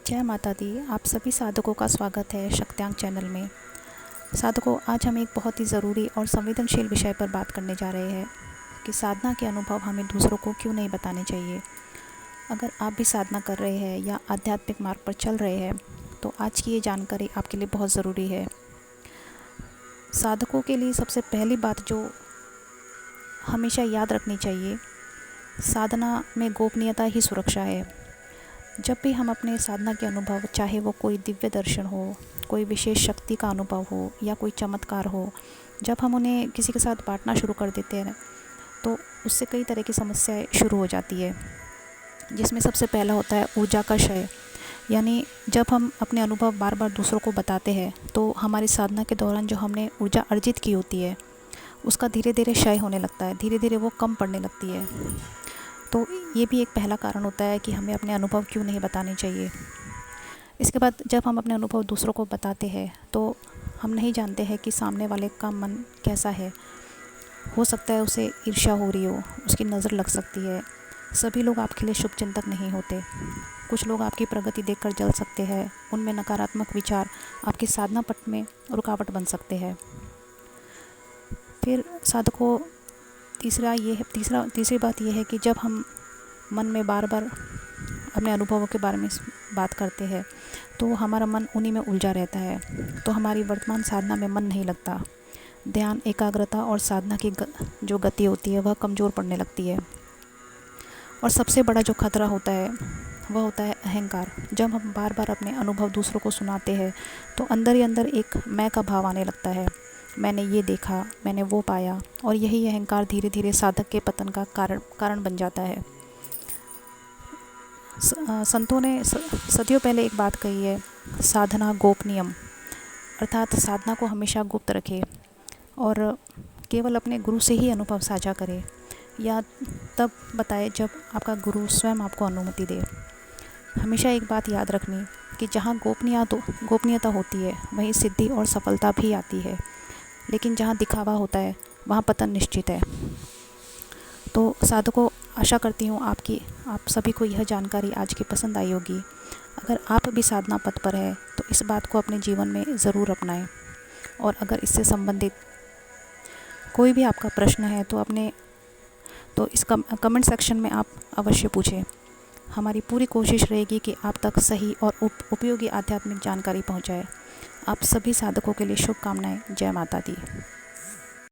जय माता दी। आप सभी साधकों का स्वागत है शक्त्यांग चैनल में। साधकों, आज हम एक बहुत ही ज़रूरी और संवेदनशील विषय पर बात करने जा रहे हैं कि साधना के अनुभव हमें दूसरों को क्यों नहीं बताने चाहिए। अगर आप भी साधना कर रहे हैं या आध्यात्मिक मार्ग पर चल रहे हैं तो आज की ये जानकारी आपके लिए बहुत ज़रूरी है। साधकों के लिए सबसे पहली बात जो हमेशा याद रखनी चाहिए, साधना में गोपनीयता ही सुरक्षा है। जब भी हम अपने साधना के अनुभव, चाहे वो कोई दिव्य दर्शन हो, कोई विशेष शक्ति का अनुभव हो या कोई चमत्कार हो, जब हम उन्हें किसी के साथ बांटना शुरू कर देते हैं तो उससे कई तरह की समस्याएं शुरू हो जाती है। जिसमें सबसे पहला होता है ऊर्जा का क्षय। यानी जब हम अपने अनुभव बार बार दूसरों को बताते हैं तो हमारी साधना के दौरान जो हमने ऊर्जा अर्जित की होती है उसका धीरे धीरे क्षय होने लगता है, धीरे धीरे वो कम पड़ने लगती है। तो ये भी एक पहला कारण होता है कि हमें अपने अनुभव क्यों नहीं बताने चाहिए। इसके बाद जब हम अपने अनुभव दूसरों को बताते हैं तो हम नहीं जानते हैं कि सामने वाले का मन कैसा है। हो सकता है उसे ईर्ष्या हो रही हो, उसकी नज़र लग सकती है। सभी लोग आपके लिए शुभचिंतक नहीं होते। कुछ लोग आपकी प्रगति देखकर जल सकते हैं, उनमें नकारात्मक विचार आपकी साधना पथ में रुकावट बन सकते हैं। फिर साधकों, तीसरी बात यह है कि जब हम मन में बार बार अपने अनुभवों के बारे में बात करते हैं तो हमारा मन उन्हीं में उलझा रहता है, तो हमारी वर्तमान साधना में मन नहीं लगता। ध्यान, एकाग्रता और साधना की जो गति होती है वह कमज़ोर पड़ने लगती है। और सबसे बड़ा जो खतरा होता है वह होता है अहंकार। जब हम बार बार अपने अनुभव दूसरों को सुनाते हैं तो अंदर ही अंदर एक मैं का भाव आने लगता है। मैंने ये देखा, मैंने वो पाया, और यही अहंकार धीरे धीरे साधक के पतन का कारण बन जाता है। संतों ने सदियों पहले एक बात कही है, साधना गोपनीयम, अर्थात साधना को हमेशा गुप्त रखें और केवल अपने गुरु से ही अनुभव साझा करें, या तब बताए जब आपका गुरु स्वयं आपको अनुमति दे। हमेशा एक बात याद रखनी कि जहाँ गोपनीयता होती है वहीं सिद्धि और सफलता भी आती है, लेकिन जहाँ दिखावा होता है वहाँ पतन निश्चित है। तो साधकों, आशा करती हूँ आप सभी को यह जानकारी आज की पसंद आई होगी। अगर आप भी साधना पथ पर है तो इस बात को अपने जीवन में ज़रूर अपनाएं। और अगर इससे संबंधित कोई भी आपका प्रश्न है तो इस कमेंट सेक्शन में आप अवश्य पूछें। हमारी पूरी कोशिश रहेगी कि आप तक सही और उपयोगी आध्यात्मिक जानकारी पहुँचाए। आप सभी साधकों के लिए शुभकामनाएं। जय माता दी।